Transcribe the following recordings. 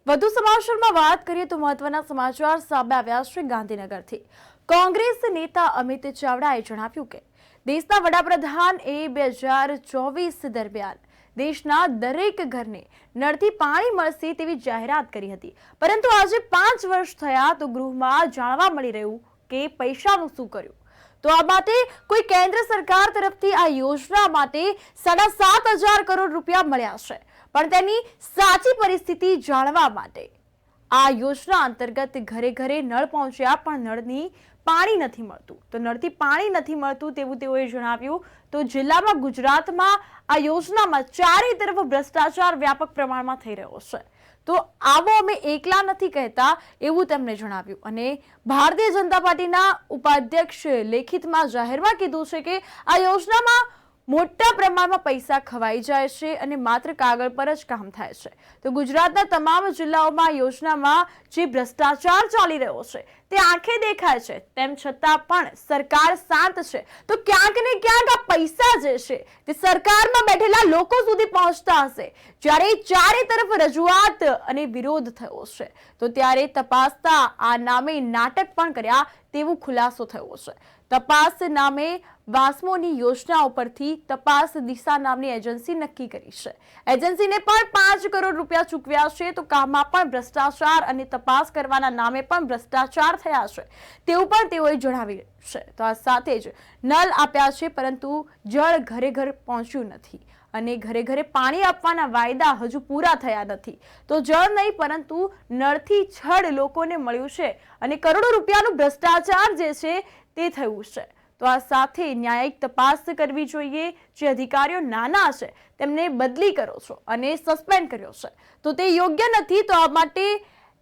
વધુ સમાચારમાં વાત કરીએ તો મહત્વના સમાચાર સામે આવ્યા છે ગાંધીનગરથી। કોંગ્રેસ નેતા અમિત ચાવડાએ જણાવ્યું કે દેશના વડાપ્રધાને 2024 દરમિયાન દેશના દરેક ઘરને નળથી પાણી મળશે તેવી જાહેરાત કરી હતી, પરંતુ આજે 5 વર્ષ થયા તો ગૃહમાં જાણવા મળી રહ્યું કે પૈસાનું શું કર્યું। તો આ માટે કોઈ કેન્દ્ર સરકાર તરફથી આ યોજના માટે 7,500 કરોડ રૂપિયા મળ્યા છે, પણ તેની સાચી પરિસ્થિતિ જાણવા માટે આ યોજના અંતર્ગત ઘરે ઘરે નળ પહોંચ્યા પણ નળની પાણી નથી મળતું। તો નળથી પાણી નથી મળતું તેવું તેઓએ જણાવ્યું। તો જિલ્લામાં ગુજરાતમાં આ યોજનામાં ચારે તરફ ભ્રષ્ટાચાર વ્યાપક પ્રમાણમાં થઈ રહ્યો છે। તો આવો અમે એકલા નથી કહેતા એવું તેમણે જણાવ્યું। અને ભારતીય જનતા પાર્ટીના ઉપાધ્યક્ષ લેખિતમાં જાહેરમાં કીધું છે કે આ યોજનામાં મોટા પ્રમાણમાં પૈસા ખવાઈ જાય છે અને માત્ર કાગળ પર જ કામ થાય છે। તો ગુજરાતના તમામ જિલ્લાઓમાં યોજનામાં જે ભ્રષ્ટાચાર ચાલી રહ્યો છે તે આંખે દેખાય છે, તેમ છતાં પણ સરકાર શાંત છે। તો ક્યાંક ને ક્યાંક આ પૈસા જે છે તે સરકારમાં બેઠેલા લોકો સુધી પહોંચતા હશે। જ્યારે ચારે તરફ રજૂઆત અને વિરોધ થયો છે તો ત્યારે તપાસતા આ નામે નાટક પણ કર્યા તેવું ખુલાસો થયો છે। તપાસ નામે વાસ્મોની યોજના ઉપરથી તપાસ દિશા નામની એજન્સી નક્કી કરી છે। એજન્સીને પણ 5 કરોડ રૂપિયા ચૂકવ્યા છે। તો કામમાં પણ ભ્રષ્ટાચાર અને તપાસ કરવાના નામે પણ ભ્રષ્ટાચાર થયા છે તેવું પણ તેઓએ જણાવ્યું છે। તો આ સાથે જ નળ આપ્યા છે પરંતુ જળ ઘરે ઘર પહોંચ્યું નથી અને ઘરે ઘરે પાણી આપવાના વાયદા હજુ પૂરા થયા નથી। તો જળ નહીં પરંતુ નળથી છળ લોકોને મળ્યું છે અને કરોડો રૂપિયાનું ભ્રષ્ટાચાર જે છે તે થયું છે। તો આ સાથે ન્યાયિક તપાસ કરવી જોઈએ। જે અધિકારીઓ નાના છે તેમને બદલી કરો છો અને સસ્પેન્ડ કર્યો છે તો તે યોગ્ય નથી। તો આ માટે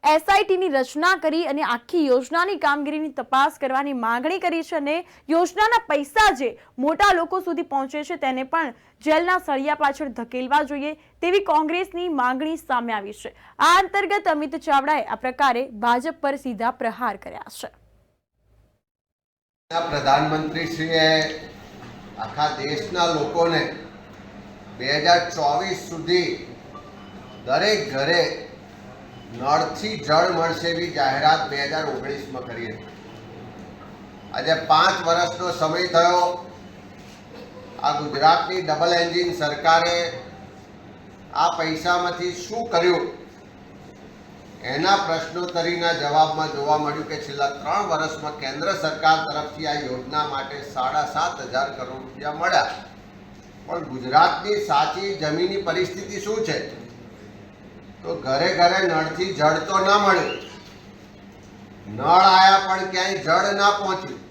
એસઆઈટીની રચના કરી અને આખી યોજનાની કામગીરીની તપાસ કરવાની માંગણી કરી છે અને યોજનાના પૈસા જે મોટા લોકો સુધી પહોંચે છે તેને પણ જેલના સળિયા પાછળ ધકેલવા જોઈએ તેવી કોંગ્રેસની માંગણી સામે આવી છે। આ અંતર્ગત અમિત ચાવડાએ આ પ્રકારે ભાજપ પર સીધા પ્રહાર કર્યા છે। પ્રધાનમંત્રીશ્રીએ આખા દેશના લોકોને 2024 સુધી દરેક ઘરે નળથી જળ મળશે એવી જાહેરાત 2019માં કરી હતી। આજે 5 વર્ષનો સમય થયો। આ ગુજરાતની ડબલ એન્જિન સરકારે આ પૈસામાંથી શું કર્યું એના પ્રશ્નોત્તરીના જવાબમાં જોવા મળ્યું કે છેલ્લા 3 વર્ષમાં કેન્દ્ર સરકાર તરફથી આ યોજના માટે 7,500 કરોડ રૂપિયા મળ્યા, પણ ગુજરાતની સાચી જમીની પરિસ્થિતિ શું છે? તો ઘરે ઘરે નળથી જળ તો ના મળ્યું, નળ આયા પણ ક્યાંય જળ ના પહોંચ્યું,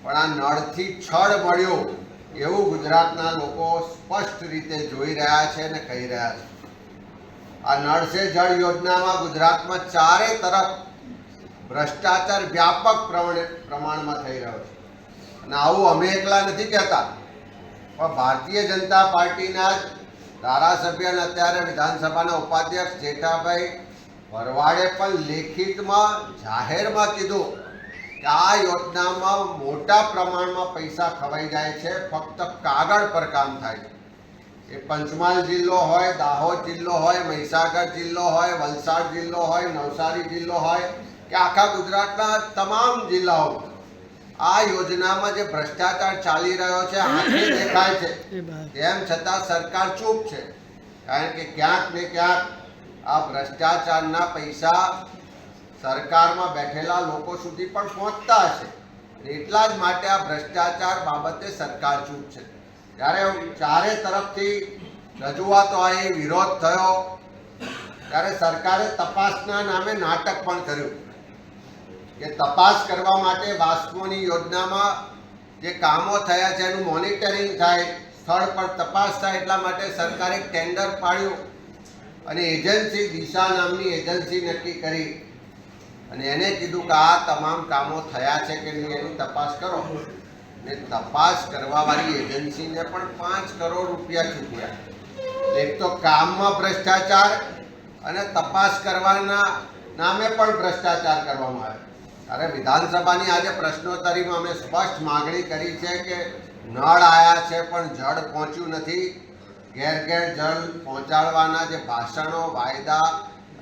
પણ આ નળથી છળ મળ્યું એવું ગુજરાતના લોકો સ્પષ્ટ રીતે જોઈ રહ્યા છે અને કહી રહ્યા છે। આ નળ સે જળ યોજનામાં ગુજરાતમાં ચારે તરફ ભ્રષ્ટાચાર વ્યાપક પ્રમાણમાં થઈ રહ્યો છે અને આવું અમે એકલા નથી કહેતા, પણ ભારતીય જનતા પાર્ટીના ધારાસભ્ય અને અત્યારે વિધાનસભાના ઉપાધ્યક્ષ જેઠાભાઈ ભરવાડે પણ લેખિતમાં જાહેરમાં કીધું કે આ યોજનામાં મોટા પ્રમાણમાં પૈસા ખવાઈ જાય છે, ફક્ત કાગળ પર કામ થાય છે। એ પંચમહાલ જિલ્લો હોય, દાહોદ જિલ્લો હોય, મહીસાગર જિલ્લો હોય, વલસાડ જિલ્લો હોય, નવસારી જિલ્લો હોય કે આખા ગુજરાતના તમામ જિલ્લાઓ આ યોજનામાં જે ભ્રષ્ટાચાર ચાલી રહ્યો છે આંખે દેખાય છે, તેમ છતાં સરકાર ચૂપ છે। કારણ કે ક્યાંક ને ક્યાંક આ ભ્રષ્ટાચારના પૈસા સરકારમાં બેઠેલા લોકો સુધી પણ પહોંચતા હશે, એટલા જ માટે આ ભ્રષ્ટાચાર બાબતે સરકાર ચૂપ છે। જ્યારે ચારે તરફથી રજૂઆતો આવી, વિરોધ થયો, ત્યારે સરકારે તપાસના નામે નાટક પણ કર્યું કે તપાસ કરવા માટે વાસ્મોની યોજનામાં જે કામો થયા છે એનું મોનિટરિંગ થાય, સ્થળ પર તપાસ થાય, એટલા માટે સરકારે ટેન્ડર પાડ્યું અને એજન્સી દિશા નામની એજન્સી નક્કી કરી અને એને કીધું કે આ તમામ કામો થયા છે કે નહીં એની તપાસ કરો। ને તપાસ કરવાવાળી એજન્સીને પણ 5 કરોડ રૂપિયા ચૂક્યા। એક તો કામમાં ભ્રષ્ટાચાર અને તપાસ કરવાના નામે પણ ભ્રષ્ટાચાર કરવામાં આવે। ત્યારે વિધાનસભાની આજે પ્રશ્નોત્તરીમાં અમે સ્પષ્ટ માગણી કરી છે કે નળ આયા છે પણ જળ પહોંચ્યું નથી। ઘેર ઘેર જળ પહોંચાડવાના જે ભાષણો, વાયદા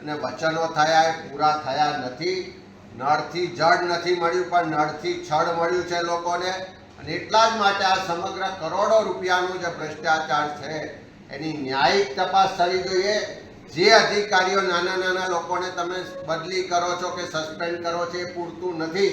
અને વચનો થયા એ પૂરા થયા નથી. નળથી જળ નથી મળ્યું, પણ નળથી છળ મળ્યું છે લોકોને. અને એટલા જ માટે આ સમગ્ર કરોડો રૂપિયાનું જે ભ્રષ્ટાચાર છે એની ન્યાયિક તપાસ થવી જોઈએ. જે અધિકારીઓ નાના નાના લોકોને તમે બદલી કરો છો કે સસ્પેન્ડ કરો છો એ પૂરતું નથી.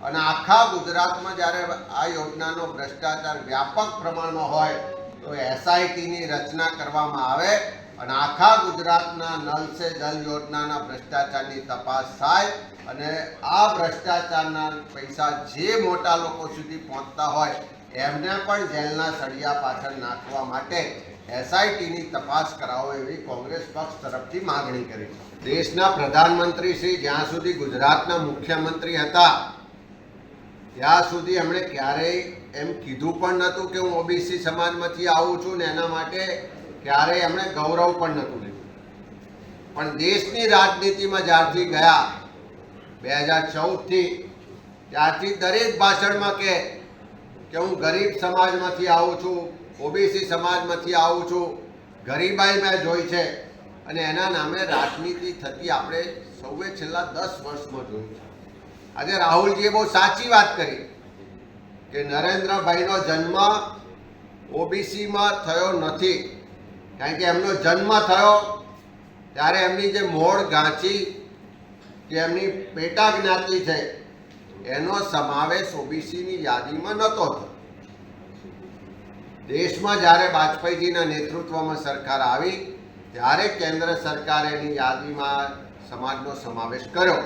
અને આખા ગુજરાતમાં જ્યારે આ યોજનાનો ભ્રષ્ટાચાર વ્યાપક પ્રમાણમાં હોય તો એસઆઈટીની રચના કરવામાં આવે અને આખા ગુજરાતના નલ સે જલ યોજનાના ભ્રષ્ટાચારની તપાસ થાય અને આ ભ્રષ્ટાચારના પૈસા જે મોટા લોકો સુધી પહોંચતા હોય એમને પણ જેલના સળિયા પાછળ નાખવા માટે એસઆઈટીની તપાસ કરાવો એવી કોંગ્રેસ પક્ષ તરફથી માગણી કરી. દેશના પ્રધાનમંત્રી શ્રી જ્યાં સુધી ગુજરાતના મુખ્યમંત્રી હતા ત્યાં સુધી એમણે ક્યારેય એમ કીધું પણ નહોતું કે હું ઓબીસી સમાજમાંથી આવું છું ને એના માટે ક્યારેય એમણે ગૌરવ પણ નહોતું લીધું. પણ દેશની રાજનીતિમાં જ્યારથી ગયા 2014થી ત્યારથી દરેક ભાષણમાં કે હું ગરીબ સમાજમાંથી આવું છું, ઓબીસી સમાજમાંથી આવું છું, ગરીબાઈ મેં જોઈ છે અને એના નામે રાજનીતિ થતી આપણે સૌએ છેલ્લા 10 વર્ષમાં જોયું છે. આજે રાહુલજીએ બહુ સાચી વાત કરી કે નરેન્દ્રભાઈનો જન્મ ઓબીસીમાં થયો નથી, કારણ કે એમનો જન્મ થયો ત્યારે એમની જે મોડ ગાંચી કે એમની પેટા જ્ઞાતિ છે એનો સમાવેશ ઓબીસીની યાદીમાં નહોતો થયો. દેશમાં જ્યારે વાજપેયીજીના નેતૃત્વમાં સરકાર આવી ત્યારે કેન્દ્ર સરકારે એની યાદીમાં સમાજનો સમાવેશ કર્યો.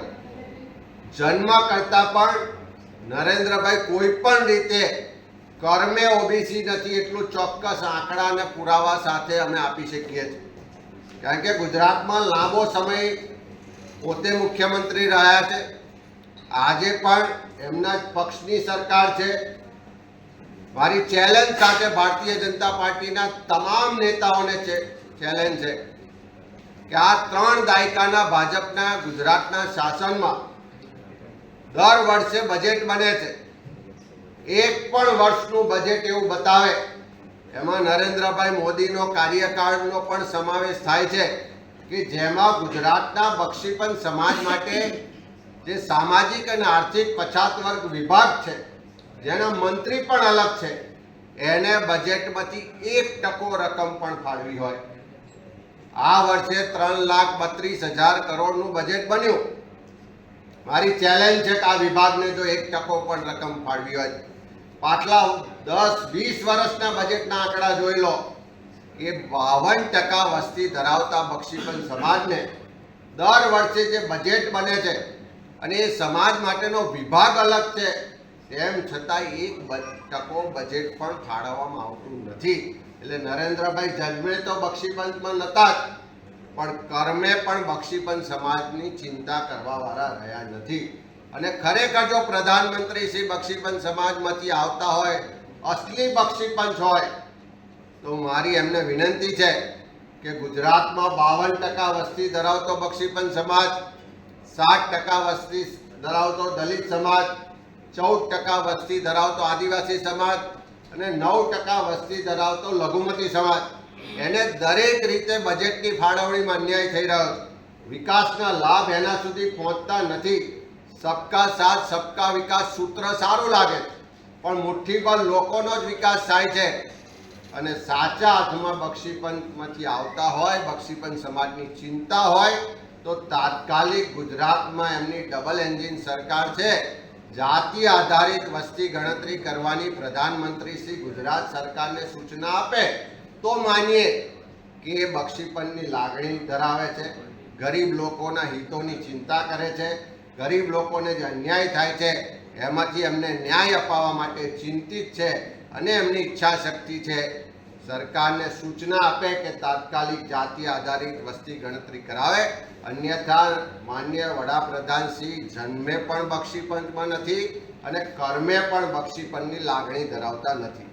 જન્મ કરતા પણ નરેન્દ્રભાઈ કોઈ પણ રીતે કર્મે ઓબીસી નથી એટલું ચોક્કસ આંકડા અને પુરાવા સાથે અમે આપી શકીએ છીએ. કારણ કે ગુજરાતમાં લાંબો સમય પોતે મુખ્યમંત્રી રહ્યા છે, આજે પણ એમના જ પક્ષની સરકાર છે. મારી ચેલેન્જ સાથે ભારતીય જનતા પાર્ટીના તમામ નેતાઓને ચેલેન્જ છે કે આ 3 દાયકાના ભાજપના ગુજરાતના શાસનમાં દર વર્ષે બજેટ બને છે, એક પણ વર્ષનું બજેટ એવું બતાવે એમાં નરેન્દ્રભાઈ મોદીનો કાર્યકાળનો પણ સમાવેશ થાય છે કે જેમાં ગુજરાતના બક્ષીપંચ સમાજ માટે જે સામાજિક અને આર્થિક પછાત વર્ગ વિભાગ છે જેના મંત્રી પણ અલગ છે એને બજેટમાંથી 1% રકમ પણ ફાળવી હોય. આ વર્ષે 3,32,000 કરોડનું બજેટ બન્યું. મારી ચેલેન્જ છે કે આ વિભાગને જો 1% પણ રકમ ફાળવી હોય. પાછલા 10-20 વર્ષના બજેટના આંકડા જોઈ લો કે 52% વસ્તી ધરાવતા બક્ષીપંચ સમાજને દર વર્ષે જે બજેટ બને છે અને એ સમાજ માટેનો વિભાગ અલગ છે તેમ છતાં 1% બજેટ પણ ફાળવવામાં આવતું નથી. એટલે નરેન્દ્રભાઈ જન્મે તો બક્ષીપંચમાં નહોતા જ, પણ કર્મે પણ બક્ષીપંચ સમાજની ચિંતા કરવાવાળા રહ્યા નથી. અને ખરેખર જો પ્રધાનમંત્રી શ્રી બક્ષીપંચ સમાજમાંથી આવતા હોય, અસલી બક્ષીપંચ હોય, તો મારી એમને વિનંતી છે કે ગુજરાતમાં 52% વસ્તી ધરાવતો બક્ષીપંચ સમાજ, 60% વસ્તી ધરાવતો દલિત સમાજ, 14% વસ્તી ધરાવતો આદિવાસી સમાજ અને 9% વસ્તી ધરાવતો લઘુમતી સમાજ, એને દરેક રીતે બજેટની ફાળવણીમાં અન્યાય થઈ રહ્યો છે. વિકાસના લાભ એના સુધી પહોંચતા નથી. સબકા સાથ સબકા વિકાસ સૂત્ર સારું લાગે પણ મુઠ્ઠીભર લોકોનો જ વિકાસ થાય છે. અને સાચા અર્થમાં બક્ષીપંચમાંથી આવતા હોય, બક્ષીપંચ સમાજની ચિંતા હોય તો તાત્કાલિક ગુજરાતમાં એમની ડબલ એન્જિન સરકાર છે, જાતિ આધારિત વસ્તી ગણતરી કરવાની પ્રધાનમંત્રી શ્રી ગુજરાત સરકારને સૂચના આપે તો માનીએ કે એ બક્ષીપંચની લાગણી ધરાવે છે, ગરીબ લોકોના હિતોની ચિંતા કરે છે, ગરીબ લોકોને જે અન્યાય થાય છે એમાંથી એમને ન્યાય અપાવવા માટે ચિંતિત છે અને એમની ઈચ્છા શક્તિ છે. સરકારને સૂચના આપે કે તાત્કાલિક જાતિ આધારિત વસ્તી ગણતરી કરાવે, અન્યથા માન્ય વડાપ્રધાન શ્રી જન્મે પણ બક્ષીપંચમાં નથી અને કર્મે પણ બક્ષીપંચની લાગણી ધરાવતા નથી.